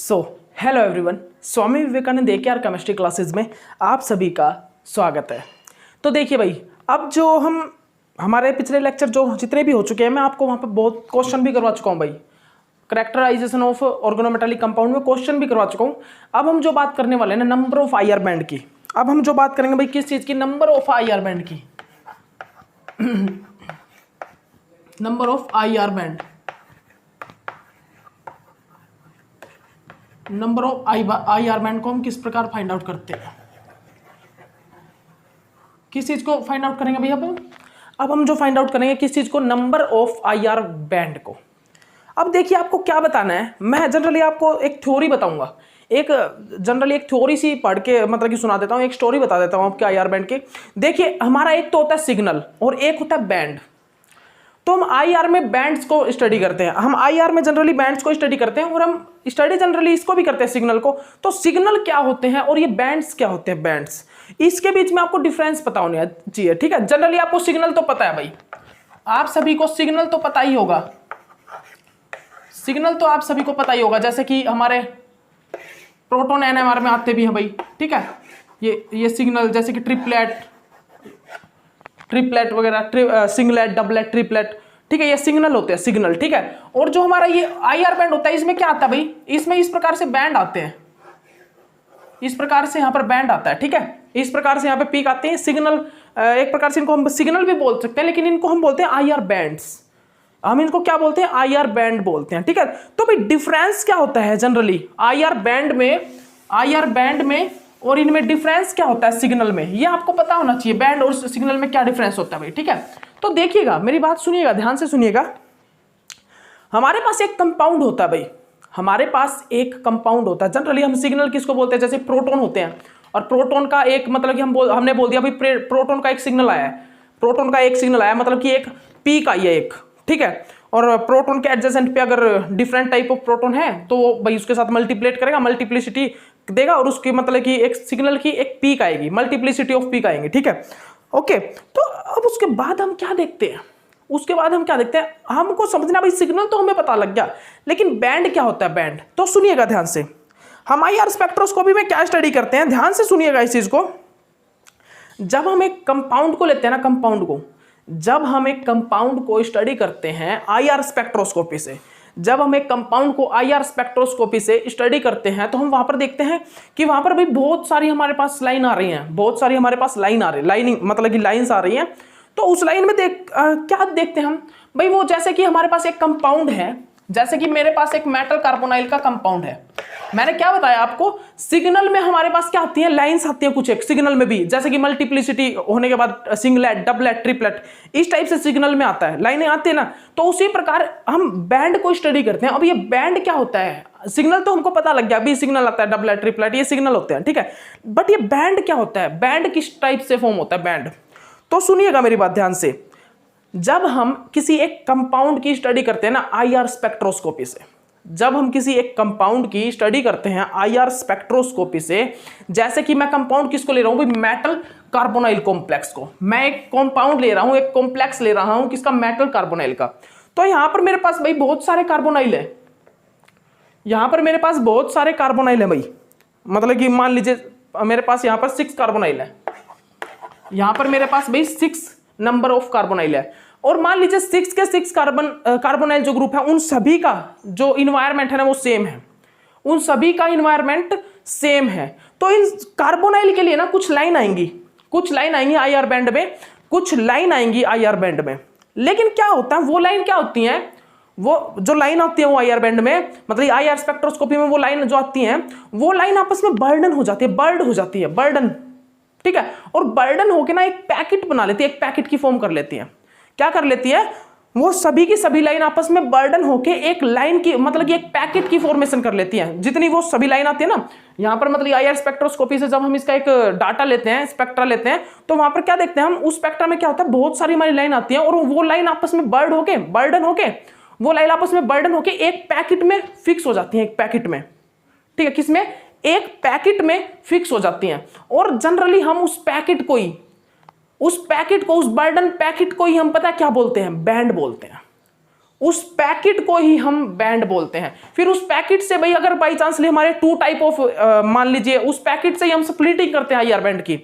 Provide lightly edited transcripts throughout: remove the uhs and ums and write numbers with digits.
So hello everyone, Swami Vivekananda AKR chemistry classes में आप सभी का स्वागत है। तो देखिए भाई, अब जो हमारे पिछले लेक्चर जो जितने भी हो चुके हैं, मैं आपको वहाँ पर बहुत क्वेश्चन भी करवा चुका हूँ भाई। कैरेक्टराइजेशन ऑफ ऑर्गेनोमेटालिक कंपाउंड में क्वेश्चन भी करवा चुका हूँ। अब हम जो बात करने वाले हैं ना, नंबर ऑफ IR बैंड की। अब हम जो बात करेंगे भाई, किस चीज़ की? नंबर ऑफ IR बैंड की। Number of IR band, number of IR band को हम किस प्रकार फाइंड आउट करते हैं? किस चीज को फाइंड आउट करेंगे भैया? अब हम जो फाइंड आउट करेंगे किस चीज को? नंबर ऑफ IR बैंड को। अब देखिए, आपको क्या बताना है, मैं जनरली आपको एक थ्योरी बताऊंगा। जनरली एक थ्योरी सी पढ़ के मतलब कि सुना देता हूं, एक स्टोरी बता देता हूं आपके IR बैंड के। देखिए, हमारा एक तो होता है सिग्नल और एक होता है बैंड। तो हम IR में बैंड्स को स्टडी करते हैं, हम IR में जनरली बैंड्स को स्टडी करते हैं, और हम स्टडी जनरली इसको भी करते हैं, सिग्नल को। तो सिग्नल क्या होते हैं और ये बैंड्स क्या होते हैं? बैंड्स, इसके बीच में आपको डिफरेंस पता होना चाहिए, ठीक है। जनरली आपको सिग्नल तो पता है भाई, आप सभी को सिग्नल तो पता ही होगा। सिग्नल तो आप सभी को पता ही होगा, जैसे कि हमारे प्रोटॉन NMR में आते भी हैं भाई, ठीक है। ये सिग्नल जैसे कि ट्रिपलेट वगैरह, सिंगलेट, डबलेट, ट्रिपलेट, ठीक है, ये सिग्नल होते हैं, सिग्नल, ठीक है। और जो हमारा ये IR बैंड होता है, इसमें क्या आता है भाई? इसमें इस प्रकार से बैंड आते हैं, इस प्रकार से यहाँ पर बैंड आता है, ठीक है। इस प्रकार से यहाँ पे पीक आते हैं। सिग्नल, एक प्रकार से इनको हम सिग्नल भी बोल सकते हैं, लेकिन इनको हम बोलते हैं IR बैंड्स। हम इनको क्या बोलते हैं? IR बैंड बोलते हैं, ठीक है। तो भाई डिफरेंस क्या होता है जनरली IR बैंड में और इनमें डिफरेंस क्या होता है सिग्नल में? ये आपको पता होना चाहिए, बैंड और सिग्नल में क्या डिफरेंस होता है भाई, ठीक है। तो देखिएगा, मेरी बात सुनिएगा, ध्यान से सुनिएगा। हमारे पास एक कंपाउंड होता है भाई, हमारे पास एक कंपाउंड होता है। जनरली हम सिग्नल किसको बोलते हैं? जैसे प्रोटॉन होते हैं, और प्रोटॉन का एक मतलब कि हमने बोल दिया भाई, प्रोटॉन का एक सिग्नल आया है, प्रोटॉन का एक सिग्नल आया, मतलब कि एक पीक आई है एक, ठीक है। और प्रोटॉन के एडजेसेंट पे अगर डिफरेंट टाइप ऑफ प्रोटॉन है तो वो भाई उसके साथ मल्टीप्लेट करेगा, मल्टीप्लिसिटी देगा, और उसकी मतलब कि एक सिग्नल की एक पीक आएगी, मल्टीप्लिसिटी ऑफ पीक आएंगे, ठीक है, ओके। तो अब उसके बाद हम क्या देखते हैं? हमको समझना भाई, सिग्नल तो हमें पता लग गया, लेकिन बैंड क्या होता है? बैंड तो सुनिएगा ध्यान से। हम IR स्पेक्ट्रोस्कोपी में क्या स्टडी करते हैं, ध्यान से सुनिएगा इस चीज को। जब हम एक कंपाउंड को लेते हैं ना, जब हम एक कंपाउंड को स्टडी करते हैं IR स्पेक्ट्रोस्कोपी से, जब हम एक कंपाउंड को IR स्पेक्ट्रोस्कोपी से स्टडी करते हैं, तो हम वहां पर देखते हैं कि वहां पर भी बहुत सारी हमारे पास लाइन आ रही हैं, बहुत सारी हमारे पास लाइन आ रही है, लाइनिंग मतलब कि लाइंस आ रही हैं। तो उस लाइन में क्या देखते हैं हम भाई? वो जैसे कि हमारे पास एक कंपाउंड है, जैसे कि मेरे पास एक मेटल कार्बोनाइल का कंपाउंड है। मैंने क्या बताया आपको? सिग्नल में हमारे पास क्या आती है? लाइंस आती है कुछ एक सिग्नल में भी, जैसे कि मल्टीप्लिसिटी होने के बाद सिंगलेट, डबलेट, ट्रिपलेट, इस टाइप से सिग्नल में आता है, लाइनें आती है ना। तो उसी प्रकार हम बैंड को स्टडी करते हैं। अब ये बैंड क्या होता है? सिग्नल तो हमको पता लग गया, अभी सिग्नल आता है, डबलेट, ट्रिपलेट, ये सिग्नल होते हैं, ठीक है। बट ये बैंड क्या होता है? बैंड किस टाइप से फॉर्म होता है बैंड? तो सुनिएगा मेरी बात ध्यान से। जब हम किसी एक कंपाउंड की स्टडी करते हैं ना IR स्पेक्ट्रोस्कोपी से, जब हम किसी एक कंपाउंड की स्टडी करते हैं IR स्पेक्ट्रोस्कोपी से, जैसे कि मैं कंपाउंड किसको ले रहा हूं? मेटल कार्बोनाइल कॉम्प्लेक्स को। मैं एक कंपाउंड ले रहा हूं, एक कॉम्प्लेक्स ले रहा हूं, किसका? मेटल कार्बोनाइल का। तो यहां पर मेरे पास भाई बहुत सारे कार्बोनाइल है, यहां पर मेरे पास बहुत सारे कार्बोनाइल है भाई। मतलब कि मान लीजिए मेरे पास यहां पर 6 कार्बोनाइल है, यहां पर मेरे पास भाई 6 नंबर ऑफ कार्बोनाइल है। और मान लीजिए 6 के 6 कार्बोनाइल जो ग्रुप है, उन सभी का जो इन्वायरमेंट है ना वो सेम है, उन सभी का इन्वायरमेंट सेम है। तो इन कार्बोनाइल के लिए ना कुछ लाइन आएंगी IR बैंड में, कुछ लाइन आएंगी IR बैंड में। लेकिन क्या होता है, वो लाइन क्या होती है? वो जो लाइन आती है वो IR बैंड में, मतलब IR स्पेक्ट्रोस्कोपी में वो लाइन जो आती है, वो लाइन आपस में बर्डन हो जाती है, बर्डन, ठीक है। और बर्डन होके ना एक पैकेट बना लेती है, एक पैकेट की फॉर्म कर लेती है। क्या कर लेती है? वो सभी की सभी लाइन आपस में बर्डन होके एक लाइन की मतलब कि एक पैकेट की फॉर्मेशन कर लेती है। जितनी वो सभी लाइन आती है ना, यहां पर मतलब IR स्पेक्ट्रोस्कोपी से जब हम इसका एक डाटा लेते हैं, स्पेक्ट्रा लेते हैं, तो वहां पर क्या देखते हैं हम? उस स्पेक्ट्रा में क्या होता है? बहुत सारी हमारी लाइन आती है, और वो लाइन आपस में बर्डन होके वो लाइन आपस में बर्डन होके एक पैकेट में फिक्स हो जाती है, एक पैकेट में, ठीक है। किसमें? एक पैकेट में फिक्स हो जाती हैं। और जनरली हम उस बर्डन पैकेट को ही हम पता क्या बोलते हैं? बैंड बोलते हैं। उस पैकेट को ही हम बैंड बोलते हैं। फिर उस पैकेट से भाई अगर बाई चांसली हमारे 2 टाइप ऑफ मान लीजिए उस पैकेट से ही हम स्प्लिटिंग करते हैं आईआर बैंड की,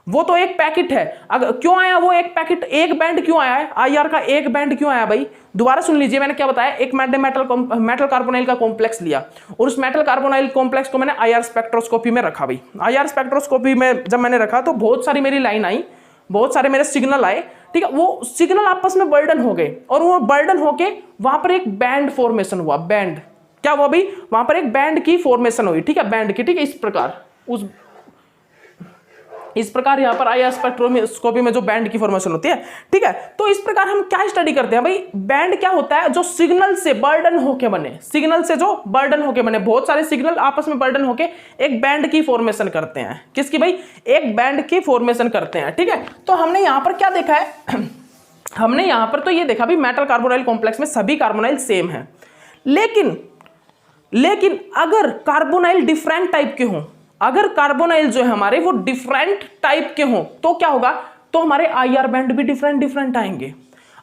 वो तो एक पैकेट है। अगर क्यों आया वो एक पैकेट, एक बैंड क्यों आया है आईआर का, एक बैंड क्यों आया भाई, दोबारा सुन लीजिए मैंने क्या बताया। एक मेटल कार्बोनाइल का कॉम्प्लेक्स लिया और उस मेटल कार्बोनाइल कॉम्प्लेक्स को मैंने आईआर स्पेक्ट्रोस्कोपी में रखा भाई। आईआर स्पेक्ट्रोस्कोपी में जब मैंने रखा तो बहुत सारी मेरी लाइन आई, बहुत सारे मेरे सिग्नल आए, ठीक है। वो सिग्नल आपस में बर्डन हो गए और वो बर्डन होके वहां पर एक बैंड फॉर्मेशन हुआ। बैंड क्या हुआ भाई, वहां पर एक बैंड की फॉर्मेशन हुई, ठीक है, बैंड की, ठीक है। इस प्रकार यहाँ पर आईआर स्पेक्ट्रोस्कोपी में जो बैंड की फॉर्मेशन होती है, ठीक है। तो इस प्रकार हम क्या स्टडी करते हैं भाई, बैंड क्या होता है, जो सिग्नल से बर्डन होके बने, सिग्नल से जो बर्डन होके बने, बहुत सारे सिग्नल आपस में बर्डन होके एक बैंड की फॉर्मेशन करते हैं। किसकी भाई, एक बैंड की फॉर्मेशन करते हैं, ठीक है। तो हमने यहाँ पर क्या देखा है हमने यहाँ पर तो ये देखा भाई मेटल कार्बोनाइल कॉम्प्लेक्स में सभी कार्बोनाइल सेम है, लेकिन अगर कार्बोनाइल डिफरेंट टाइप के हों, अगर कार्बोनाइल जो है हमारे वो डिफरेंट टाइप के हों तो क्या होगा, तो हमारे आईआर बैंड भी डिफरेंट आएंगे।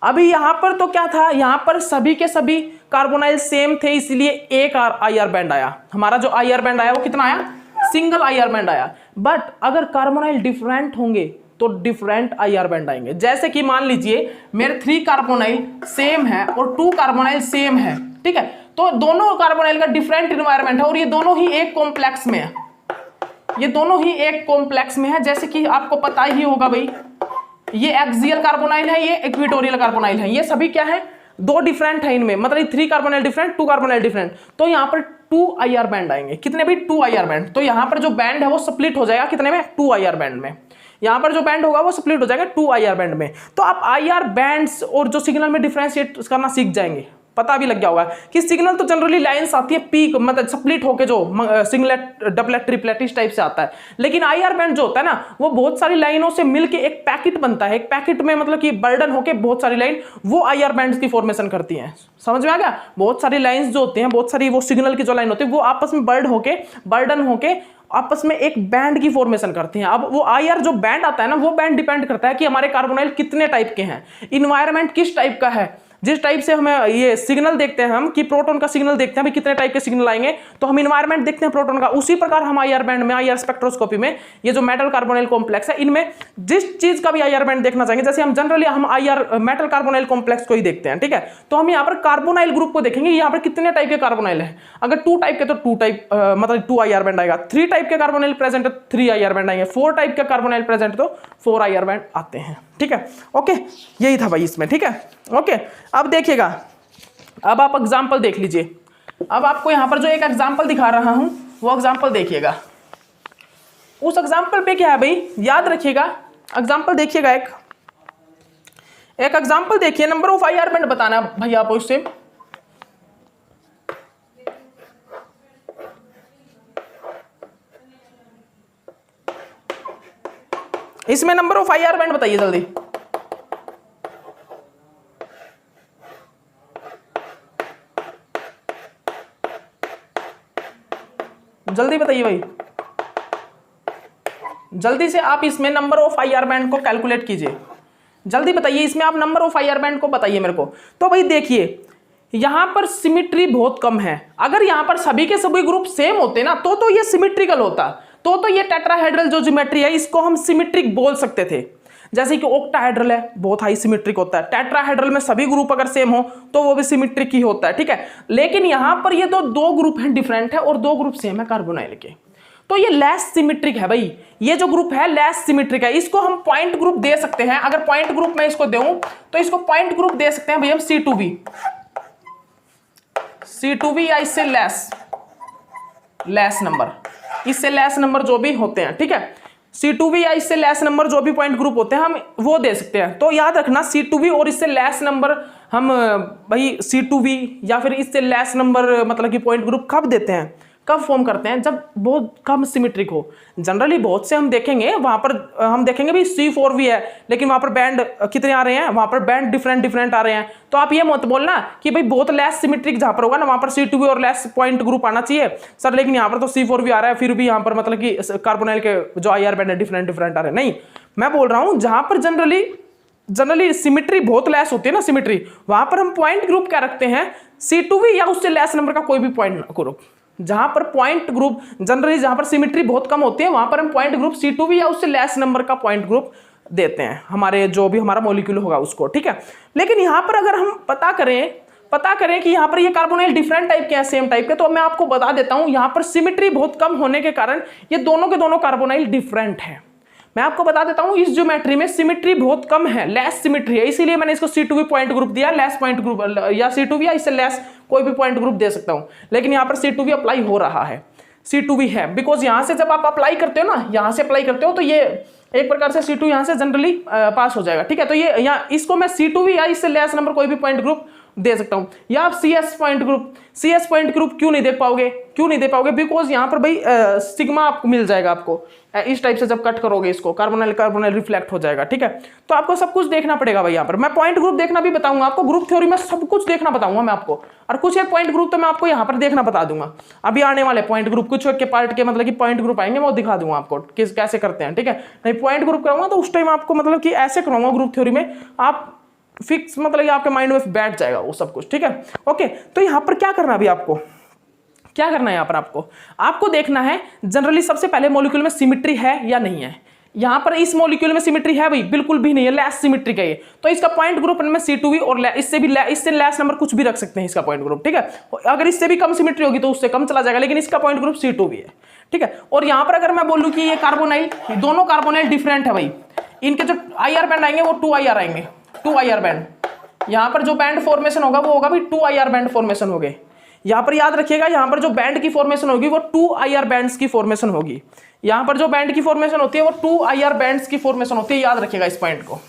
अभी यहां पर तो क्या था, यहां पर सभी के सभी कार्बोनाइल सेम थे, इसलिए एक आईआर बैंड आया। हमारा जो आईआर बैंड आया वो कितना आया, सिंगल आईआर बैंड आया। बट अगर कार्बोनाइल डिफरेंट होंगे तो डिफरेंट आईआर बैंड आएंगे। जैसे कि मान लीजिए मेरे 3 कार्बोनाइल सेम है और 2 कार्बोनाइल सेम है, ठीक है। तो दोनों कार्बोनाइल का डिफरेंट इन्वायरमेंट है और ये दोनों ही एक कॉम्प्लेक्स में है, ये दोनों ही एक कॉम्प्लेक्स में है। जैसे कि आपको पता ही होगा भाई, ये एक्सियल कार्बोनाइल है, ये इक्वेटोरियल कार्बोनाइल है, ये सभी क्या है, 2 डिफरेंट है इनमें, मतलब 3 कार्बोनाइल डिफरेंट, 2 कार्बोनाइल डिफरेंट। तो यहाँ पर 2 आईआर बैंड आएंगे। कितने भी, 2 आईआर बैंड। तो यहाँ पर जो बैंड है वो स्प्लिट हो जाएगा कितने में, 2 आईआर बैंड में। यहाँ पर जो बैंड होगा वो स्प्लिट हो जाएगा 2 आईआर बैंड में। तो आप आईआर बैंड्स और जो सिग्नल में डिफरेंशिएट करना सीख जाएंगे। पता भी लग गया होगा कि सिग्नल तो जनरली लाइंस आती है पीक, मतलब स्प्लिट होके जो सिंगलेट, डबलेट, ट्रिपलेट इस टाइप से आता है। लेकिन आईआर बैंड जो होता है ना, वो बहुत सारी लाइनों से मिलके एक पैकेट बनता है। एक पैकेट में मतलब कि बर्डन होके बहुत सारी लाइन वो आईआर बैंड्स की फॉर्मेशन करती हैं। समझ में आ गया, बहुत सारी लाइन्स जो होती हैं, बहुत सारी वो सिग्नल की जो लाइन होती है वो आपस में बर्डन होके आपस में एक बैंड की फॉर्मेशन करती हैं। अब वो आईआर जो बैंड आता है ना, वो बैंड डिपेंड करता है कि हमारे कार्बोनाइल कितने टाइप के हैं, इन्वायरमेंट किस टाइप का है। जिस टाइप से हमें ये सिग्नल देखते हैं हम कि प्रोटॉन का सिग्नल देखते हैं भाई कितने टाइप के सिग्नल आएंगे, तो हम इन्वायरमेंट देखते हैं प्रोटॉन का। उसी प्रकार हम आईआर बैंड में, आईआर स्पेक्ट्रोस्कोपी में ये जो मेटल कार्बोनाइल कॉम्प्लेक्स है, इनमें जिस चीज का भी आईआर बैंड देखना चाहेंगे, जैसे हम जनरली हम आईआर मेटल कार्बोनाइल कॉम्प्लेक्स को ही देखते हैं, ठीक है। तो हम यहाँ पर कार्बोनाइल ग्रुप को देखेंगे, यहाँ पर कितने टाइप के कार्बोनाइल है। अगर 2 टाइप के तो 2 टाइप, मतलब 2 आईआर बैंड आएगा। 3 टाइप के कार्बोनाइल प्रेजेंट है, 3 आईआर बैंड आएंगे। 4 टाइप के कार्बोनाइल प्रेजेंट तो 4 आईआर बैंड आते हैं, ठीक है। ओके, यही था भाई इसमें, ठीक है। ओके, अब देखिएगा, अब आप एग्जाम्पल देख लीजिए। अब आपको यहां पर जो एक एग्जाम्पल दिखा रहा हूं वो एग्जाम्पल देखिएगा। उस एग्जाम्पल पे क्या है भाई, याद रखिएगा। एग्जाम्पल देखिएगा, एक एग्जाम्पल देखिए, नंबर ऑफ आईआर बैंड बताना भाई आपको इससे। इसमें नंबर ऑफ आईआर बैंड बताइए जल्दी। जल्दी बताइए भाई, जल्दी से आप इसमें नंबर ऑफ आईआर बैंड को कैलकुलेट कीजिए। जल्दी बताइए, इसमें आप नंबर ऑफ आईआर बैंड को बताइए मेरे को। तो भाई देखिए, यहां पर सिमिट्री बहुत कम है। अगर यहां पर सभी के सभी ग्रुप सेम होते ना तो ये सिमिट्रिकल होता, तो ये टेट्राहेड्रल जो ज्योमेट्री है इसको हम सिमिट्रिक बोल सकते थे। जैसे कि ऑक्टाहेड्रल है, बहुत हाई सिमिट्रिक होता है। टेट्राहेड्रल में सभी ग्रुप अगर सेम हो तो वो भी सिमिट्रिक ही होता है, ठीक है। लेकिन यहां पर ये तो 2 ग्रुप हैं डिफरेंट है और 2 ग्रुप सेम है कार्बोनाइल के, तो ये लेस सिमिट्रिक है भाई। ये जो ग्रुप है लेस सिमिट्रिक है, इसको हम पॉइंट ग्रुप दे सकते हैं। अगर पॉइंट ग्रुप में इसको दूं तो इसको पॉइंट ग्रुप दे सकते हैं भाई हम C2V या इससे लेस नंबर, इससे लेस नंबर जो भी होते हैं, ठीक है। C2V या इससे लेस नंबर जो भी पॉइंट ग्रुप होते हैं हम वो दे सकते हैं। तो याद रखना, C2V और इससे लेस नंबर हम भाई C2V या फिर इससे लेस नंबर मतलब कि पॉइंट ग्रुप कब देते हैं, कब फॉर्म करते हैं, जब बहुत कम सिमिट्रिक हो। जनरली बहुत से हम देखेंगे, वहां पर हम देखेंगे भी C4V है, लेकिन वहां पर बैंड कितने आ रहे हैं, वहां पर बैंड डिफरेंट आ रहे हैं। तो आप ये मत बोलना कि भाई बहुत लेस सिमिट्रिक जहां पर होगा ना वहां पर C2V और लेस पॉइंट ग्रुप आना चाहिए सर, लेकिन यहाँ पर तो C4V आ रहा है, फिर भी यहाँ पर मतलब कि कार्बोनाइल के जो आईआर बैंड है डिफरेंट आ रहे हैं। नहीं, मैं बोल रहा हूं जहां पर जनरली जनरली सिमेट्री बहुत लेस होती है ना, सिमेट्री, वहां पर हम पॉइंट ग्रुप क्या रखते हैं, C2V या उससे लेस नंबर का कोई भी पॉइंट ग्रुप। जहां पर पॉइंट ग्रुप जनरली, जहां पर सिमेट्री बहुत कम होती है, वहां पर हम पॉइंट ग्रुप C2V या उससे लेस नंबर का पॉइंट ग्रुप देते हैं हमारे जो भी हमारा मॉलिक्यूल होगा उसको, ठीक है। लेकिन यहां पर अगर हम पता करें कि यहाँ पर ये कार्बोनाइल डिफरेंट टाइप के हैं, सेम टाइप के, तो मैं आपको बता देता हूं यहाँ पर सिमेट्री बहुत कम होने के कारण ये दोनों के दोनों कार्बोनाइल डिफरेंट है। मैं आपको बता देता हूं इस ज्योमेट्री में सिमेट्री बहुत कम है, लेस सिमेट्री है, इसीलिए मैंने इसको C2V पॉइंट ग्रुप दिया, लेस पॉइंट ग्रुप या C2V या इससे लेस कोई भी पॉइंट ग्रुप दे सकता हूं। लेकिन यहाँ पर C2V अप्लाई हो रहा है, C2V है, बिकॉज यहां से जब आप अप्लाई करते हो ना, यहां से अप्लाई करते हो तो ये एक प्रकार से C2 यहां से जनरली पास हो जाएगा, ठीक है। तो ये यहाँ इसको मैं C2V या इससे लेस नंबर कोई भी पॉइंट ग्रुप दे सकता हूं। या आप CS पॉइंट ग्रुप क्यों नहीं दे पाओगे, बिकॉज यहां पर भाई सिग्मा आपको मिल जाएगा, आपको इस टाइप से जब कट करोगे इसको कार्बोनाइल रिफ्लेक्ट हो जाएगा, ठीक है। तो आपको सब कुछ देखना पड़ेगा भाई। यहाँ पर मैं पॉइंट ग्रुप देखना भी बताऊंगा आपको, ग्रुप थ्योरी में सब कुछ देखना बताऊंगा मैं आपको, और कुछ एक पॉइंट ग्रुप तो मैं आपको यहाँ पर देखना बता दूंगा। अभी आने वाले पॉइंट ग्रुप कुछ के पार्ट के मतलब कि पॉइंट ग्रुप आएंगे, वो दिखा दूंगा आपको कैसे करते हैं, ठीक है। नहीं पॉइंट ग्रुप कराऊंगा तो उस टाइम आपको मतलब कि ऐसे कराऊंगा ग्रुप थ्योरी में, आप फिक्स मतलब कि आपके माइंड में बैठ जाएगा वो सब कुछ, ठीक है। ओके, तो यहाँ पर क्या करना, अभी आपको क्या करना है, यहाँ पर आपको देखना है जनरली सबसे पहले मॉलिक्यूल में सिमेट्री है या नहीं है। यहाँ पर इस मॉलिक्यूल में सिमेट्री है भाई, बिल्कुल भी नहीं है, लेस सिमेट्री का ये, तो इसका पॉइंट ग्रुप में C2V और इससे लेस नंबर कुछ भी रख सकते हैं इसका पॉइंट ग्रुप, ठीक है। अगर इससे भी कम सिमेट्री होगी तो उससे कम चला जाएगा, लेकिन इसका पॉइंट ग्रुप C2V है, ठीक है। और यहाँ पर अगर मैं बोलूँ कि ये कार्बोनाइल, दोनों कार्बोनाइल डिफरेंट है भाई, इनके जो IR बैंड आएंगे वो 2IR आएंगे, 2IR बैंड। यहाँ पर जो बैंड फॉर्मेशन होगा वो होगा भाई 2IR बैंड फॉर्मेशन हो गए। यहाँ पर याद रखिएगा, यहाँ पर जो बैंड की फॉर्मेशन होगी वो 2IR बैंड्स की फॉर्मेशन होगी। यहाँ पर जो बैंड की फॉर्मेशन होती है वो 2IR बैंड्स की फॉर्मेशन होती है, याद रखिएगा इस पॉइंट को।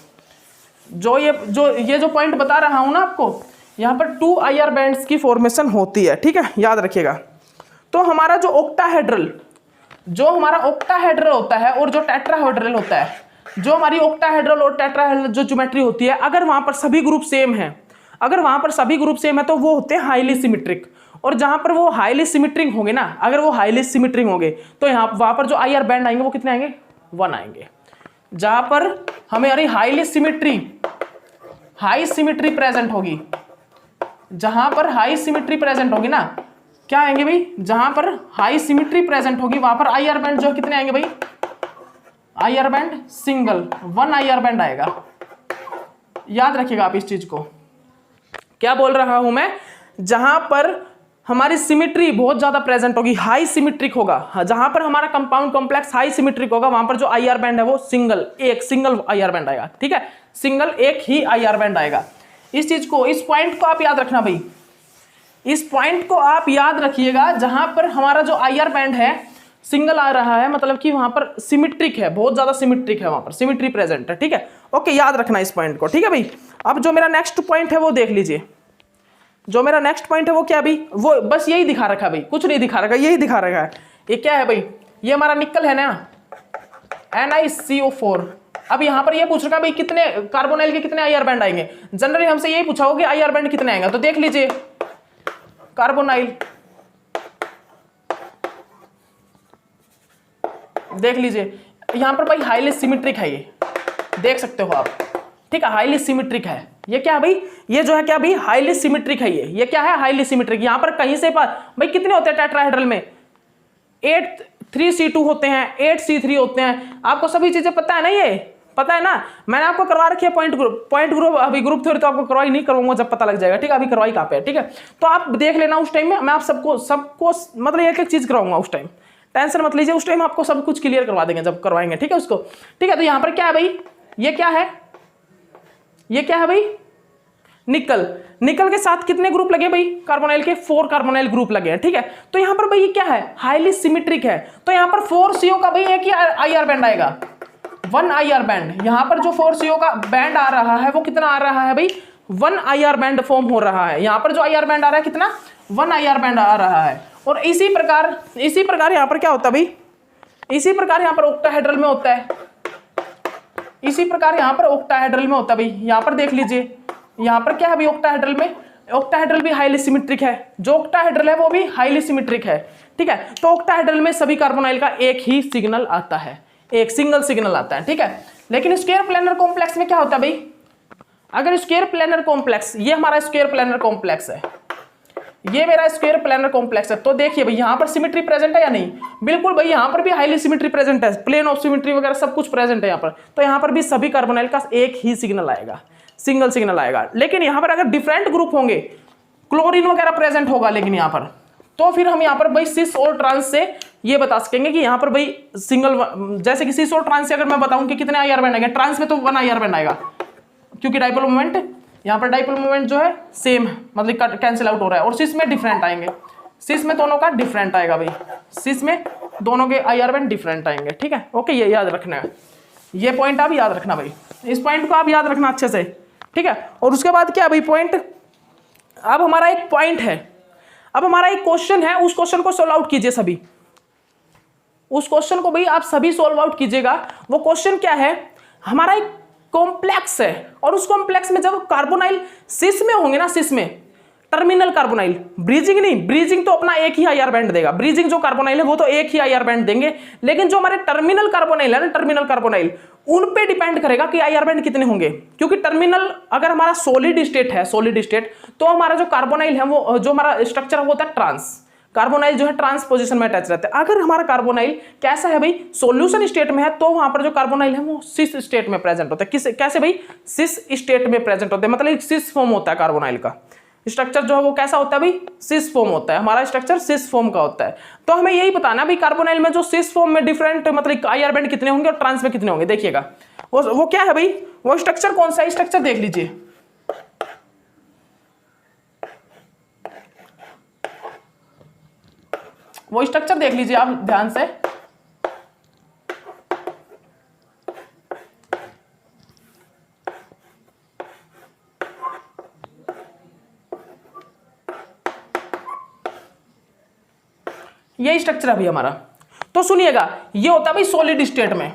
ये जो पॉइंट बता रहा हूं ना आपको, यहाँ पर 2IR बैंड्स की फॉर्मेशन होती है, ठीक है, याद रखिएगा। तो हमारा जो ऑक्टाहेड्रल होता है और जो टेट्राहेड्रल होता है, जो हमारी ऑक्टाहेड्रल और टेट्राहेड्रल जो ज्योमेट्री होती है, अगर वहां पर सभी ग्रुप सेम है, तो वो होते हैं हाईली सिमेट्रिक। और जहां पर वो हाईली सिमेट्रिक होंगे ना, अगर वो हाईली सिमेट्रिक होंगे तो वहां पर जो IR बैंड आएंगे वो कितने आएंगे, 1 आएंगे। जहां पर हमें हाई सिमेट्री प्रेजेंट होगी, जहां पर हाई सिमेट्री प्रेजेंट होगी ना, क्या आएंगे भाई, जहां पर हाई सिमेट्री प्रेजेंट होगी वहां पर IR बैंड जो कितने आएंगे भाई, IR band single 1 IR band आएगा। याद रखिएगा आप इस चीज को, क्या बोल रहा हूं मैं, जहां पर हमारी सिमेट्री बहुत ज्यादा प्रेजेंट होगी, हाई सिमेट्रिक होगा, जहां पर हमारा कंपाउंड कॉम्प्लेक्स हाई सिमेट्रिक होगा, वहां पर जो IR बैंड है वो सिंगल IR बैंड आएगा, ठीक है, सिंगल एक ही IR बैंड आएगा। इस चीज को, इस पॉइंट को आप याद रखना भाई, इस पॉइंट को आप याद रखिएगा। जहां पर हमारा जो IR बैंड है सिंगल आ रहा है, मतलब कि वहां पर सिमेट्रिक है, बहुत ज्यादा सिमेट्रिक है, वहां पर सिमेट्री प्रेजेंट है, ठीक है। ओके, याद रखना इस पॉइंट को, ठीक है भाई। अब जो मेरा नेक्स्ट पॉइंट है वो देख लीजिए, जो मेरा नेक्स्ट पॉइंट है वो क्या भाई, वो बस यही दिखा रखा है भाई, कुछ नहीं दिखा रखा, यही दिखा रखा है। ये क्या है भाई, ये हमारा निकल है ना, NiCO4। अब यहां पर ये पूछ रखा है भाई कितने कार्बोनाइल के कितने IR बैंड आएंगे, जनरली हमसे यही पूछा होगा कि IR बैंड कितने आएंगे। तो देख लीजिए, कार्बोनाइल देख लीजिए, यहां पर भाई हाईली सिमेट्रिक है, ये देख सकते हो आप, ठीक है, हाईली सिमेट्रिक है। ये क्या है भाई, ये जो है क्या भाई, हाईली सिमेट्रिक है, ये क्या है, हाईली सिमेट्रिक। यहां पर कहीं से भाई कितने होते हैं टेट्राहेड्रल में, 8 3C2 होते हैं, 8C3 होते हैं, आपको सभी चीजें पता है ना, ये पता है ना, मैंने आपको करवा रखी है पॉइंट ग्रुप। अभी ग्रुप थ्योरी तो आपको करवाई नहीं, करूंगा जब पता लग जाएगा, ठीक है, अभी करवाई कहाँ पे है, ठीक है। तो आप देख लेना उस टाइम में, मैं आप सबको मतलब एक एक चीज कराऊंगा उस टाइम, टेंशन मत लीजिए, उस टाइम आपको सब कुछ क्लियर करवा देंगे जब करवाएंगे, ठीक है उसको, ठीक है। तो यहां पर क्या है भाई, ये क्या है भाई, निकल के साथ कितने ग्रुप लगे भाई, कार्बोनाइल के 4 कार्बोनाइल ग्रुप लगे हैं, ठीक है। तो यहां पर भाई ये क्या है, हाईली सिमेट्रिक है, तो यहां पर 4CO का भाई एक ही IR बैंड आएगा, 1 IR बैंड। यहां पर जो 4CO का बैंड आ रहा है वो कितना आ रहा है भाई, 1 IR बैंड फॉर्म हो रहा है। यहां पर जो IR बैंड आ रहा है कितना, 1 IR बैंड आ रहा है। और इसी प्रकार यहां पर क्या होता है भाई, इसी प्रकार यहां पर ऑक्टाहेड्रल में होता है, इसी प्रकार यहां पर ऑक्टाहेड्रल में होता है भाई। यहां पर देख लीजिए, यहां पर क्या है भाई, ऑक्टाहेड्रल में, ऑक्टाहेड्रल भी हाईली सिमेट्रिक है, जो ऑक्टाहेड्रल है वो भी हाईली सिमेट्रिक है, ठीक है। तो ऑक्टाहेड्रल में सभी कार्बोनाइल का एक ही सिग्नल आता है, एक सिंगल सिग्नल आता है, ठीक है। लेकिन स्क्वायर प्लेनर कॉम्प्लेक्स में क्या होता है भाई, अगर स्क्वायर प्लेनर कॉम्प्लेक्स, ये हमारा स्क्वायर प्लेनर कॉम्प्लेक्स है, ये मेरा स्क्वायर प्लेनर कॉम्प्लेक्स है, तो देखिए भाई यहाँ पर सिमेट्री प्रेजेंट है या नहीं? बिल्कुल भाई, यहाँ पर भी हाईली सिमेट्री प्रेजेंट है, प्लेन ऑफ सिमेट्री वगैरह सब कुछ प्रेजेंट है यहाँ पर। तो यहाँ पर भी सभी कार्बोनाइल का एक ही सिग्नल आएगा, सिंगल सिग्नल आएगा। लेकिन यहाँ पर अगर डिफरेंट ग्रुप होंगे, क्लोरीन वगैरह प्रेजेंट होगा लेकिन यहाँ पर, तो फिर हम यहाँ पर भाई सिस और ट्रांस से ये बता सकेंगे कि यहाँ पर भाई सिंगल, जैसे कि सिस और ट्रांस से अगर मैं बताऊं कि कितने IR बैंड आएंगे, ट्रांस में तो 1 IR बैंड आएगा, क्योंकि डाइपोल मोमेंट यहाँ पर डाइपोल मोमेंट जो है सेम, मतलब कैंसिल आउट हो रहा है। और सिस में डिफरेंट आएंगे, सिस में दोनों का डिफरेंट आएगा भाई, सिस में दोनों के IR बैंड डिफरेंट आएंगे, ठीक है। ओके, ये याद रखना है, ये पॉइंट आप याद रखना भाई, इस पॉइंट को आप याद रखना अच्छे से, ठीक है। और उसके बाद क्या भाई पॉइंट, अब हमारा एक पॉइंट है, अब हमारा एक क्वेश्चन है, उस क्वेश्चन को सोल्व आउट कीजिए सभी, उस क्वेश्चन को भाई आप सभी सोल्व आउट कीजिएगा। वो क्वेश्चन क्या है, हमारा एक कॉम्प्लेक्स है और उस कॉम्प्लेक्स में जब कार्बोनाइल सिस में होंगे ना, सिस में टर्मिनल कार्बोनाइल, ब्रीजिंग नहीं, ब्रीजिंग तो अपना एक ही IR बैंड देगा, ब्रीजिंग जो कार्बोनाइल है वो तो एक ही IR बैंड देंगे, लेकिन जो हमारे टर्मिनल कार्बोनाइल है ना, टर्मिनल कार्बोनाइल, उन पे डिपेंड करेगा कि IR बैंड कितने होंगे। क्योंकि टर्मिनल अगर हमारा सॉलिड स्टेट है, सॉलिड स्टेट, तो हमारा जो कार्बोनाइल है वो, जो हमारा स्ट्रक्चर है वो होता है ट्रांस, कार्बोनाइल जो है ट्रांस पोजीशन में अटैच रहता है। अगर हमारा कार्बोनाइल कैसा है भाई, सॉल्यूशन स्टेट में है, तो वहां पर जो कार्बोनाइल है वो सिस स्टेट में प्रेजेंट होता है। कैसे भाई, सिस स्टेट में प्रेजेंट होता है, मतलब एक सिस फॉर्म होता है कार्बोनाइल का स्ट्रक्चर जो है वो कैसा होता है भाई, सिस फॉर्म होता है, हमारा स्ट्रक्चर सिस फॉर्म का होता है। तो हमें यही बताना भाई कार्बोनाइल में जो सिस फॉर्म में डिफरेंट, मतलब IR बैंड कितने होंगे और ट्रांस में कितने होंगे। देखिएगा वो क्या है भाई, वो स्ट्रक्चर कौन सा है, स्ट्रक्चर देख लीजिए, वो स्ट्रक्चर देख लीजिए आप ध्यान से। ये स्ट्रक्चर है अभी हमारा, तो सुनिएगा, ये होता है भाई सॉलिड स्टेट में,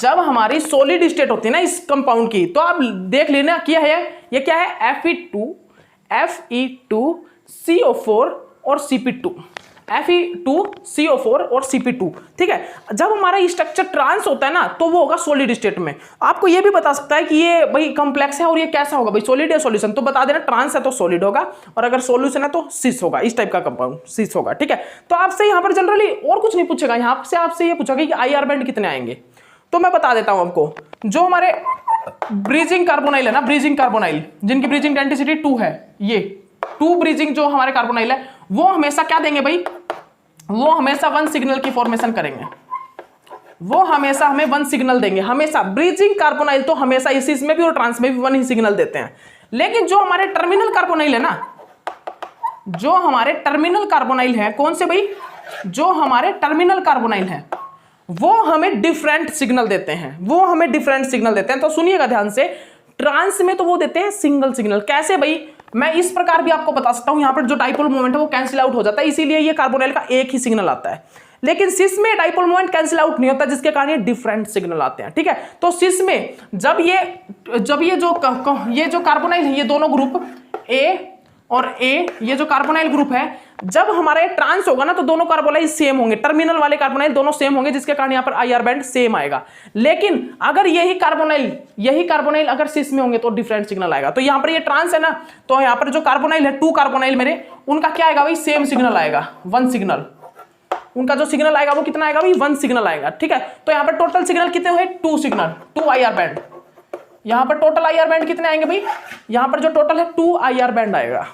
जब हमारी सॉलिड स्टेट होती है ना इस कंपाउंड की, तो आप देख लेना क्या है, ये क्या है, Fe2CO4 और Cp2, Fe2CO4 और Cp2, ठीक है। जब हमारा स्ट्रक्चर ट्रांस होता है ना, तो वो होगा सॉलिड स्टेट में। आपको ये भी बता सकता है कि ये भाई कॉम्प्लेक्स है और ये कैसा होगा भाई, सॉलिड या सॉल्यूशन, तो बता देना ट्रांस है तो सॉलिड होगा, और अगर सॉल्यूशन है तो सिस होगा, इस टाइप का कंपाउंड सिस होगा, ठीक है। तो आपसे यहाँ पर जनरली और कुछ नहीं पूछेगा, यहाँ से आपसे ये पूछेगा कि IR बैंड कितने आएंगे। तो मैं बता देता हूं आपको, जो हमारे ब्रीजिंग कार्बोनाइल है ना, ब्रीजिंग कार्बोनाइल जिनकी ब्रीजिंग डेंसिटी 2 है, ये 2 ब्रीजिंग जो हमारे कार्बोनाइल है, वो हमेशा क्या देंगे भाई, वो हमेशा 1 सिग्नल की फॉर्मेशन करेंगे, वो हमेशा हमें 1 सिग्नल देंगे, हमेशा ब्रीजिंग कार्बोनाइल तो हमेशा इस में भी और ट्रांस में भी 1 ही सिग्नल देते हैं। लेकिन जो हमारे टर्मिनल कार्बोनाइल है ना, जो हमारे टर्मिनल कार्बोनाइल है, कौन से भाई, जो हमारे टर्मिनल कार्बोनाइल है, वो हमें डिफरेंट सिग्नल देते हैं, वो हमें डिफरेंट सिग्नल देते हैं। तो सुनिएगा ध्यान से, ट्रांस में तो वो देते हैं सिंगल सिग्नल। कैसे भाई, मैं इस प्रकार भी आपको बता सकता हूं, यहां पर जो डाइपोल मोमेंट है वो कैंसिल आउट हो जाता है, इसीलिए ये कार्बोनाइल का एक ही सिग्नल आता है। लेकिन सिस में डाइपोल मोमेंट कैंसिल आउट नहीं होता, जिसके कारण ये डिफरेंट सिग्नल आते हैं, ठीक है। तो सिस में जब ये जो कार्बोनाइल है, ये दोनों ग्रुप A और A, ये जो कार्बोनाइल ग्रुप है, जब हमारा ट्रांस होगा ना, तो दोनों कार्बोनाइल सेम होंगे, टर्मिनल वाले कार्बोनाइल दोनों सेम होंगे, जिसके कारण यहाँ पर IR बैंड सेम आएगा। लेकिन अगर यही कार्बोनाइल अगर सिस में होंगे तो डिफरेंट सिग्नल आएगा। तो यहाँ पर ये ट्रांस है ना, तो यहाँ पर जो कार्बोनाइल है, 2 कार्बोनाइल मेरे, उनका क्या आएगा भाई, सेम सिग्नल आएगा, 1 सिग्नल, उनका जो सिग्नल आएगा वो कितना आएगा भाई, 1 सिग्नल आएगा, ठीक है। तो यहाँ पर टोटल सिग्नल कितने हुए, 2 सिग्नल, 2 IR बैंड। यहाँ पर टोटल IR बैंड कितने आएंगे भाई, यहाँ पर जो टोटल है 2 IR बैंड आएगा।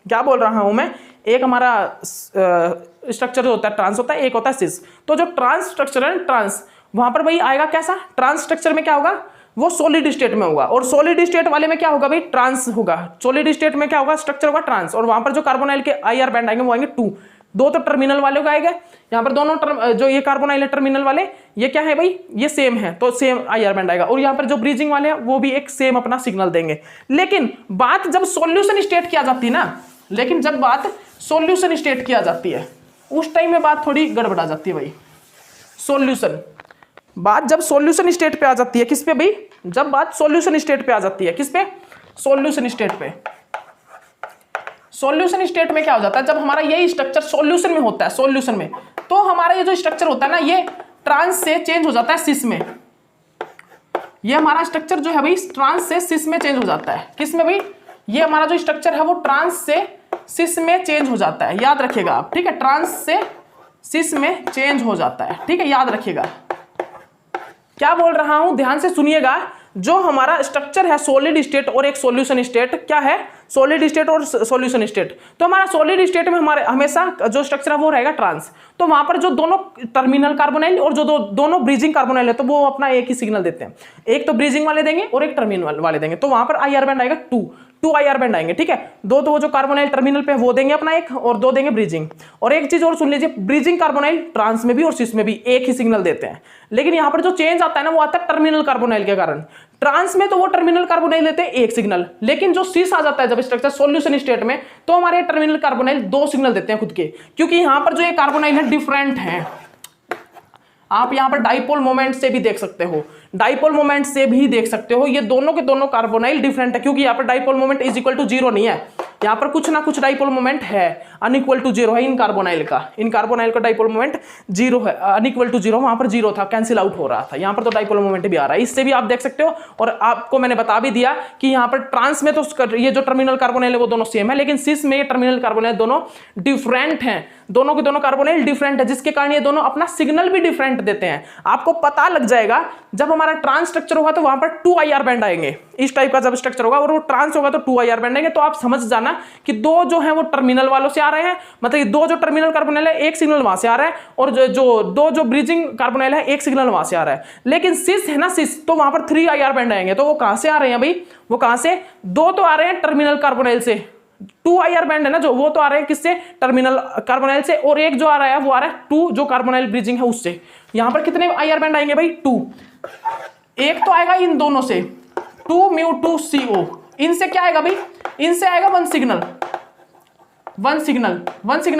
क्या बोल रहा हूं मैं, एक हमारा स्ट्रक्चर जो होता है ट्रांस होता है, एक होता है सिस। तो जो ट्रांस स्ट्रक्चर है, ट्रांस, वहां पर भाई आएगा कैसा, ट्रांस स्ट्रक्चर में क्या होगा, वो सॉलिड स्टेट में होगा, और सॉलिड स्टेट वाले में क्या होगा भाई, ट्रांस होगा। सॉलिड स्टेट में क्या होगा, स्ट्रक्चर होगा ट्रांस, और वहां पर जो कार्बोनाइल के IR बैंड आएंगे वो आएंगे 2, 2 तो टर्मिनल वाले को आएगा। यहाँ पर दोनों जो ये कार्बोनाइल है टर्मिनल वाले, ये क्या है भाई, ये सेम है, तो सेम IR बैंड आएगा। और यहाँ पर जो ब्रीजिंग वाले हैं वो भी एक सेम अपना सिग्नल देंगे। लेकिन बात जब सॉल्यूशन स्टेट की आ जाती है ना, लेकिन जब बात सॉल्यूशन स्टेट की आ जाती है, उस टाइम में बात थोड़ी गड़बड़ा जाती है भाई। सॉल्यूशन बात जब सॉल्यूशन स्टेट पे आ जाती है, किस पे भाई, जब बात सॉल्यूशन स्टेट पे आ जाती है, किस पे, सॉल्यूशन स्टेट पे। सॉल्यूशन स्टेट में क्या हो जाता है, जब हमारा यही स्ट्रक्चर सॉल्यूशन में होता है, सॉल्यूशन में, तो हमारा ये जो स्ट्रक्चर होता है ना, ये ट्रांस से चेंज हो जाता है सिस में। ये हमारा स्ट्रक्चर जो है भाई ट्रांस से सिस में चेंज हो जाता है। किस में भाई? ये हमारा जो स्ट्रक्चर है वो ट्रांस से सिस में चेंज हो जाता है, याद रखिएगा आप, ठीक है, ट्रांस से सिस में चेंज हो जाता है, ठीक है, याद रखिएगा। क्या बोल रहा हूं, ध्यान से सुनिएगा। जो हमारा स्ट्रक्चर है सॉलिड स्टेट और एक सॉल्यूशन स्टेट, क्या है? सॉलिड स्टेट और सॉल्यूशन स्टेट। तो हमारा सॉलिड स्टेट में हमारे हमेशा जो स्ट्रक्चर है वो रहेगा ट्रांस। तो वहां पर जो दोनों टर्मिनल कार्बोनाइल और जो दोनों ब्रीजिंग कार्बोनाइल है तो वो अपना एक ही सिग्नल देते हैं, एक तो ब्रीजिंग वाले देंगे और एक टर्मिनल वाले देंगे। तो वहां पर IR बैंड आएगा 2 IR बैंड आएंगे, ठीक है। दो तो वो जो कार्बोनाइल टर्मिनल पे वो देंगे अपना एक, और 2 देंगे ब्रीजिंग। और एक चीज और सुन लीजिए, ब्रीजिंग कार्बोनाइल ट्रांस में भी और सिस में भी एक ही सिग्नल देते हैं, लेकिन यहां पर जो चेंज आता है ना वो आता है टर्मिनल कार्बोनाइल के कारण। ट्रांस में तो वो टर्मिनल कार्बोनाइल देते हैं एक सिग्नल, लेकिन जो सिस आ जाता है जब स्ट्रक्चर सॉल्यूशन स्टेट में, तो हमारे टर्मिनल कार्बोनाइल 2 सिग्नल देते हैं खुद के, क्योंकि यहां पर जो ये कार्बोनाइल है डिफरेंट है। आप यहां पर डाइपोल मोमेंट से भी देख सकते हो, डाइपोल मोमेंट से भी देख सकते हो, ये दोनों के दोनों कार्बोनाइल डिफरेंट है, क्योंकि यहाँ पर dipole moment is equal to 0 नहीं है, यहाँ पर कुछ ना कुछ डाइपोल मोमेंट है, अनइक्वल टू 0 है इन कार्बोनाइल का डाइपोल मोमेंट 0 है, अनइक्वल टू 0, वहां पर 0 था, कैंसिल आउट हो रहा था, यहाँ पर तो डाइपोल मोमेंट भी आ रहा है, इससे भी आप देख सकते हो। और आपको मैंने बता भी दिया कि यहाँ पर ट्रांस में तो ये जो टर्मिनल कार्बोनाइल है वो दोनों सेम है, लेकिन सिस में ये टर्मिनल कार्बोनाइल दोनों डिफरेंट हैं, दोनों के दोनों कार्बोनाइल डिफरेंट है, जिसके कारण ये दोनों अपना सिग्नल भी डिफरेंट देते हैं। आपको पता लग जाएगा जब हमारा ट्रांस स्ट्रक्चर होगा तो वहां पर 2 IR बैंड आएंगे, इस टाइप का जब स्ट्रक्चर होगा और वो ट्रांस होगा तो 2 IR बैंड आएंगे। तो आप समझ जाना कि 2 जो है वो टर्मिनल वालों से आ रहे हैं, मतलब 2 जो टर्मिनल कार्बोनाइल है एक सिग्नल वहां से आ रहा है, और जो 2 जो ब्रीजिंग कार्बोनाइल है एक सिग्नल वहां से आ रहा है। लेकिन सिस है ना, सिस, तो वहां पर 3 IR बैंड आएंगे। तो वो कहां से आ रहे हैं भाई? वो कहां से? 2 तो आ रहे हैं टर्मिनल कार्बोनाइल से, 2 IR बैंड है ना जो, वो तो आ रहे हैं किससे? टर्मिनल कार्बोनाइल से, और एक जो आ रहा है वो आ रहा है 2 जो कार्बोनाइल ब्रीजिंग है उससे। यहां पर कितने IR बैंड आएंगे भाई? 2। एक तो आएगा इन दोनों से 2μ2CO, इनसे क्या आएगा भाई? इनसे आएगा 1 सिग्नल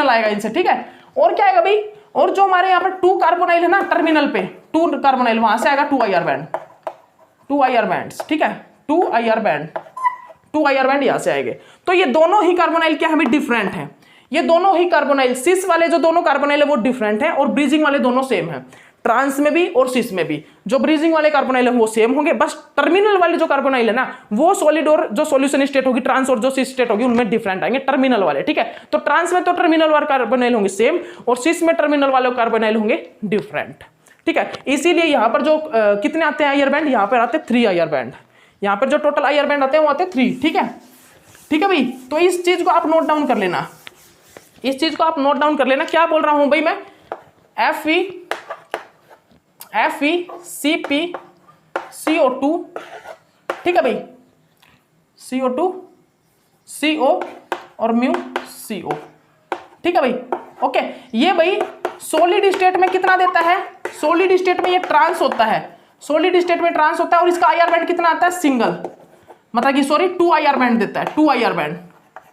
आएगा इनसे, ठीक है। और क्या आएगा भाई? और जो हमारे यहाँ पर 2 कार्बोनाइल है ना टर्मिनल पे, 2 कार्बोनाइल, वहां से आएगा 2 IR बैंड, 2 IR बैंड्स, ठीक है, 2 IR बैंड यहां से आएंगे। तो ये दोनों ही कार्बोनाइल क्या है? डिफरेंट है। ये दोनों ही कार्बोनाइल, सिस वाले जो दोनों कार्बोनाइल है वो डिफरेंट है, और ब्रीजिंग वाले दोनों सेम है, ट्रांस में भी और सिस में भी। जो ब्रीजिंग वाले कार्बोनाइल है वो सेम होंगे, बस टर्मिनल वाले जो कार्बोनाइल है ना वो सॉलिड और जो सॉल्यूशन स्टेट होगी, ट्रांस और जो सिस स्टेट होगी, उनमें डिफरेंट आएंगे टर्मिनल वाले, ठीक है। तो ट्रांस में तो टर्मिनल वाले कार्बोनाइल होंगे सेम, और सिस में टर्मिनल वाले कार्बोनाइल होंगे डिफरेंट, ठीक है। इसीलिए यहां पर जो कितने आते हैं IR बैंड? यहां पर आते हैं 3 IR बैंड, यहां पर जो टोटल IR बैंड आते हैं वो आते हैं 3, ठीक है, ठीक है भाई। तो इस चीज को आप नोट डाउन कर लेना, इस चीज को आप नोट डाउन कर लेना। क्या बोल रहा हूं भाई मैं? FeCpCO2, ठीक है भाई, CO2 CO और μCO, ठीक है भाई, ओके। ये भाई सॉलिड स्टेट में कितना देता है? सॉलिड स्टेट में ये ट्रांस होता है, सॉलिड स्टेट में ट्रांस होता है, और इसका IR बैंड कितना आता है? सिंगल, मतलब कि सॉरी 2 IR बैंड देता है, 2 IR बैंड,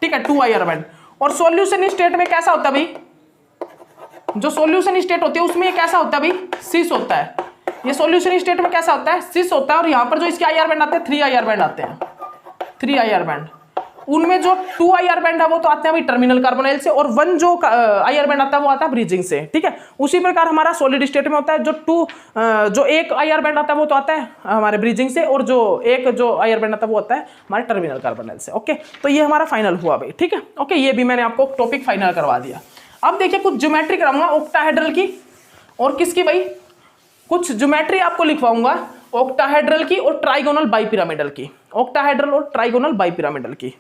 ठीक है, 2 IR बैंड। और सॉल्यूशन स्टेट में कैसा होता है भाई? जो सॉल्यूशन स्टेट होती है उसमें ये कैसा होता है भाई? सिस होता है। ये सॉल्यूशन स्टेट में कैसा होता है? सिस होता है। और यहां पर जो इसके IR बैंड आते हैं 3 IR बैंड आते हैं, 3 IR बैंड। उनमें जो 2 IR बैंड है वो तो आते हैं भाई टर्मिनल कार्बोनाइल से, और 1 जो IR बैंड आता है वो आता है ब्रीजिंग से, ठीक है। उसी प्रकार हमारा सॉलिड स्टेट में होता है, जो एक IR बैंड आता है वो तो आता है हमारे ब्रीजिंग से, और जो IR बैंड आता है वो आता है हमारे टर्मिनल कार्बोनाइल से, ओके। तो ये हमारा फाइनल हुआ भाई, ठीक है, ओके। ये भी मैंने आपको टॉपिक फाइनल करवा दिया। अब देखिए कुछ ज्योमेट्री कराऊंगा ऑक्टाहेड्रल की, और किसकी भाई? कुछ ज्योमेट्री आपको लिखवाऊंगा ऑक्टाहेड्रल की और ट्राइगोनल बाइपिरामिडल की, ऑक्टाहेड्रल और ट्राइगोनल बाइपिरामिडल की।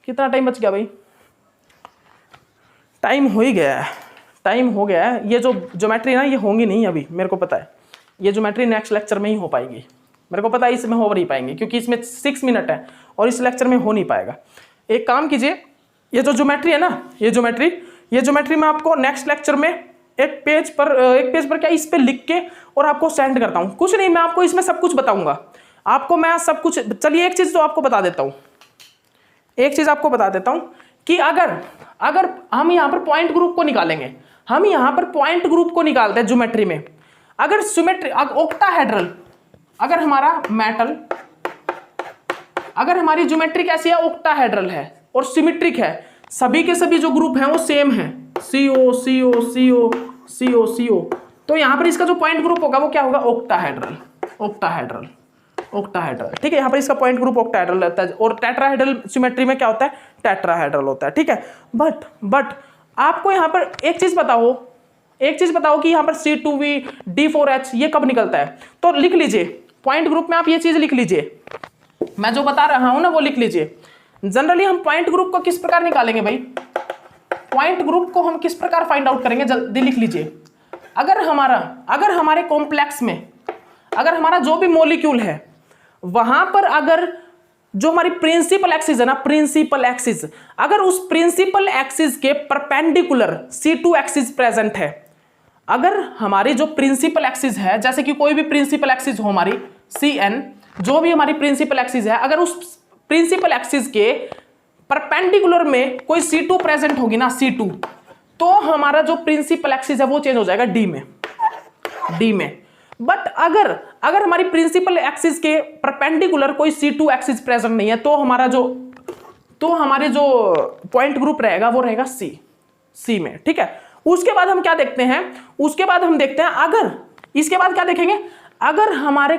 कितना टाइम बच गया भाई? टाइम हो ही गया है, टाइम हो गया है। ये जो ज्योमेट्री ना ये होंगी नहीं अभी, मेरे को पता है, ये ज्योमेट्री नेक्स्ट लेक्चर में ही हो पाएगी, मेरे को पता है इसमें हो नहीं पाएंगे, क्योंकि इसमें 6 मिनट है और इस लेक्चर में हो नहीं पाएगा। एक काम कीजिए, ये जो ज्योमेट्री है ना, ये ज्योमेट्री मैं आपको नेक्स्ट लेक्चर में एक पेज पर क्या इस पे लिख के और आपको सेंड करता हूं। कुछ नहीं, मैं आपको इसमें सब कुछ बताऊंगा, आपको मैं सब कुछ। चलिए एक चीज तो आपको बता देता हूं, एक चीज आपको बता देता हूं कि अगर हम यहां पर पॉइंट ग्रुप को निकालेंगे, हम यहां पर पॉइंट ग्रुप को निकालते हैं ज्योमेट्री में, अगर सिमेट्री ऑक्टाहेड्रल, अगर हमारा मेटल, अगर हमारी ज्योमेट्री कैसी है? ऑक्टाहेड्रल है और सिमेट्रिक है, सभी के सभी जो ग्रुप हैं वो सेम है, CO CO CO CO CO, तो यहां पर इसका जो पॉइंट ग्रुप होगा वो क्या होगा? ऑक्टाहेड्रल, ऑक्टाहेड्रल, ऑक्टाहेड्रल, ठीक है। यहाँ पर इसका पॉइंट ग्रुप ऑक्टाहेड्रल रहता है और टेट्राहेड्रल सिमेट्री में क्या होता है, टेट्राहेड्रल होता है, ठीक है। बट आपको यहाँ पर एक चीज बताओ कि यहाँ पर C2V D4H ये कब निकलता है, तो लिख लीजिए पॉइंट ग्रुप में, आप ये चीज लिख लीजिए, मैं जो बता रहा हूं ना वो लिख लीजिए। जनरली हम पॉइंट ग्रुप को किस प्रकार निकालेंगे भाई, पॉइंट ग्रुप को हम किस प्रकार फाइंड आउट करेंगे, जल्दी लिख लीजिए। अगर हमारे कॉम्प्लेक्स में अगर हमारा जो भी मॉलिक्यूल है वहां पर अगर जो हमारी प्रिंसिपल एक्सिस है ना, प्रिंसिपल एक्सिस, अगर उस प्रिंसिपल एक्सिस के परपेंडिकुलर C2 एक्सिस प्रेजेंट है, अगर हमारी जो प्रिंसिपल एक्सिस है, जैसे कि कोई भी प्रिंसिपल एक्सिस हो हमारी CN, जो भी हमारी प्रिंसिपल एक्सिस है, अगर उस प्रिंसिपल एक्सिस के परपेंडिकुलर में कोई C2 प्रेजेंट होगी ना, C2, तो हमारा जो प्रिंसिपल एक्सिस है वो चेंज हो जाएगा D में। बट अगर हमारी प्रिंसिपल एक्सिस के परपेंडिकुलर कोई C2 एक्सिस प्रेजेंट नहीं है, तो हमारे जो पॉइंट ग्रुप रहेगा वो रहेगा C में, ठीक है। उसके बाद हम क्या देखते हैं, इसके बाद क्या देखेंगे, अगर हमारे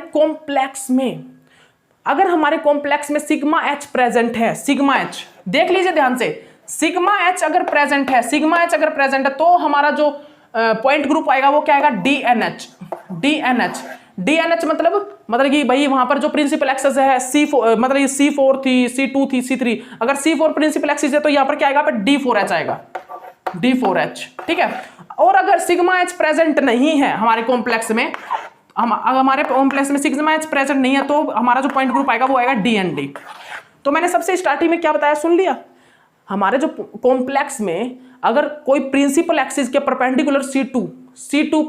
कॉम्प्लेक्स में सिग्मा H प्रेजेंट है, सिग्मा H देख लीजिए ध्यान से, सिग्मा H अगर प्रेजेंट है तो हमारा जो पॉइंट ग्रुप आएगा वो क्या आएगा, DNH मतलब कि भाई वहां पर जो प्रिंसिपल एक्सिस है C4, मतलब ये C4 थी, C2 थी, C3, अगर C4 प्रिंसिपल एक्सिस है तो यहाँ पर क्या आएगा, D4H आएगा, D4H, ठीक है। और अगर सिग्मा H प्रेजेंट नहीं है हमारे कॉम्प्लेक्स में, हमारे कॉम्प्लेक्स में सिग्मा H प्रेजेंट नहीं है, तो हमारा जो पॉइंट ग्रुप आएगा वो आएगा DND। तो मैंने सबसे स्टार्टिंग में क्या बताया, सुन लिया, हमारे जो कॉम्प्लेक्स में अगर कोई प्रिंसिपल एक्सिस के परपेंडिकुलर C2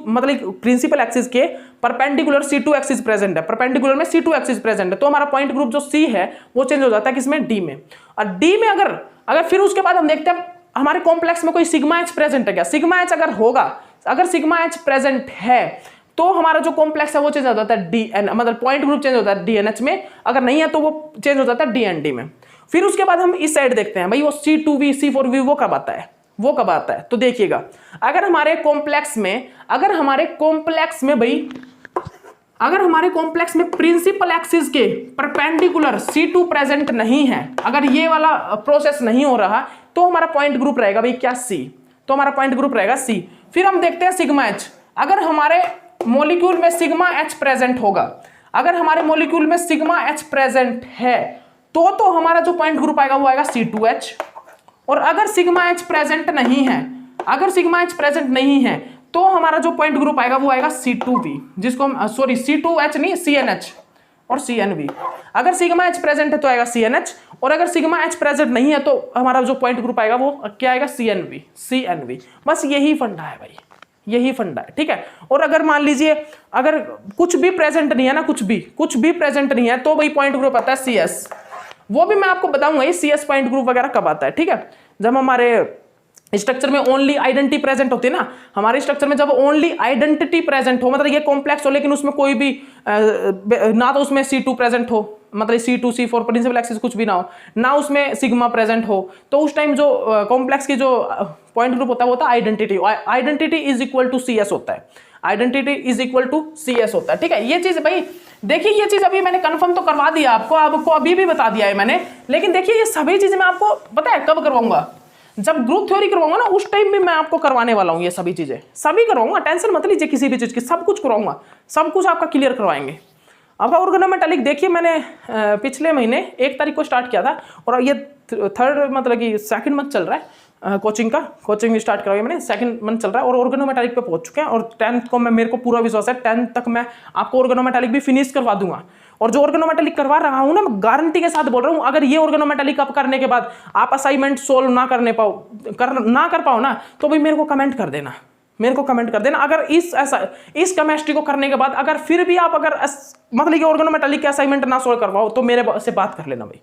मतलब प्रिंसिपल एक्सिस के परपेंडिकुलर C2 एक्सिस प्रेजेंट है, परपेंडिकुलर में C2 एक्सिस प्रेजेंट है, तो हमारा पॉइंट ग्रुप जो C है वो चेंज हो जाता है किसमें, D में। और D में अगर फिर उसके बाद हम देखते हैं हमारे कॉम्प्लेक्स में कोई सिग्मा H प्रेजेंट है क्या, सिग्मा H अगर सिग्मा H प्रेजेंट है तो हमारा जो कॉम्प्लेक्स है वो चेंज हो जाता है DN, मतलब पॉइंट ग्रुप चेंज होता है DNH में, अगर नहीं है तो वो चेंज हो जाता है DND में। फिर उसके बाद हम इस साइड देखते हैं भाई वो C2V C4V वो कब आता है, तो देखिएगा, अगर हमारे कॉम्प्लेक्स में प्रिंसिपल एक्सिस के परपेंडिकुलर C2 प्रेजेंट नहीं है, अगर ये वाला प्रोसेस नहीं हो रहा, तो हमारा पॉइंट ग्रुप रहेगा भाई क्या, C, तो हमारा पॉइंट ग्रुप रहेगा C। फिर हम देखते हैं सिग्मा H, अगर हमारे मॉलिक्यूल में सिग्मा H प्रेजेंट होगा, अगर हमारे मॉलिक्यूल में सिग्मा H प्रेजेंट है तो हमारा जो पॉइंट ग्रुप आएगा वो आएगा C2H। और अगर सिग्मा H प्रेजेंट नहीं है, तो हमारा जो पॉइंट ग्रुप आएगा वो आएगा C2V, जिसको हम C2H नहीं, CNH और CNV। अगर सिग्मा H प्रेजेंट है तो आएगा CNH, और अगर सिग्मा H प्रेजेंट नहीं है तो हमारा जो पॉइंट ग्रुप आएगा वो क्या आएगा, CNV। बस यही फंडा है भाई, यही फंडा है, ठीक है। और अगर मान लीजिए अगर कुछ भी प्रेजेंट नहीं है ना, कुछ भी प्रेजेंट नहीं है, तो भाई पॉइंट ग्रुप आता है CS। वो भी मैं आपको बताऊंगा ये CS पॉइंट ग्रुप वगैरह कब आता है, ठीक है। जब हमारे स्ट्रक्चर में ओनली आइडेंटिटी प्रेजेंट होती है ना, हमारे स्ट्रक्चर में जब ओनली आइडेंटिटी प्रेजेंट हो, मतलब ये कॉम्प्लेक्स हो लेकिन उसमें कोई भी ना तो उसमें C2 प्रेजेंट हो, मतलब C2 C4 प्रिंसिपल एक्सिस कुछ भी ना हो, ना उसमें सिग्मा प्रेजेंट हो, तो उस टाइम जो कॉम्प्लेक्स की जो पॉइंट ग्रुप होता है वो होता है identity is equal to CS होता है, identity is equal to CS होता है, ठीक है। ये चीज भाई देखिए, ये चीज अभी मैंने कंफर्म तो करवा दिया आपको अभी भी बता दिया है मैंने, लेकिन देखिए ये सभी चीजें मैं आपको पता है कब करवाऊंगा, जब ग्रुप थ्योरी करवाऊंगा ना उस टाइम भी मैं आपको करवाने वाला हूं, ये सभी चीजें सभी करवाऊंगा, टेंशन मत लीजिए किसी भी चीज की, सब कुछ करवाऊंगा, सब कुछ आपका क्लियर करवाएंगे। आपका ऑर्गेनोमेटालिक देखिए मैंने पिछले महीने 1 तारीख को स्टार्ट किया था, और ये थर्ड मतलब कि सेकंड मंथ चल रहा है कोचिंग स्टार्ट करवाई मैंने, सेकंड मंथ चल रहा है और ऑर्गेनोमेटालिक पे पहुंच चुके हैं। और 10th को मेरे को पूरा विश्वास है 10th तक मैं आपको ऑर्गेनोमेटालिक भी फिनिश करवा दूंगा। और जो ऑर्गेनोमेटालिक करवा रहा हूं ना, मैं गारंटी के साथ बोल रहा हूं, अगर ये ऑर्गेनोमेटालिक आप करने के बाद आप असाइनमेंट सोल्व ना कर पाओ ना, तो भाई मेरे को कमेंट कर देना, अगर इस केमिस्ट्री को करने के बाद अगर फिर भी आप अगर मतलब कि ऑर्गेनोमेटालिक के असाइनमेंट ना सोल्व करवाओ, तो मेरे से बात कर लेना भाई,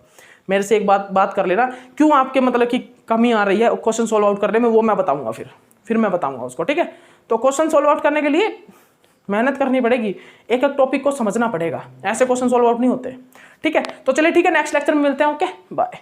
मेरे से एक बात कर लेना, क्यों आपके मतलब कि कमी आ रही है क्वेश्चन सोल्व आउट करने में, वो मैं बताऊंगा, फिर मैं बताऊंगा उसको, ठीक है। तो क्वेश्चन सोल्व आउट करने के लिए मेहनत करनी पड़ेगी, एक टॉपिक को समझना पड़ेगा, ऐसे क्वेश्चन सोल्व आउट नहीं होते, ठीक है। तो चलिए ठीक है, नेक्स्ट लेक्चर में मिलते हैं, ओके बाय।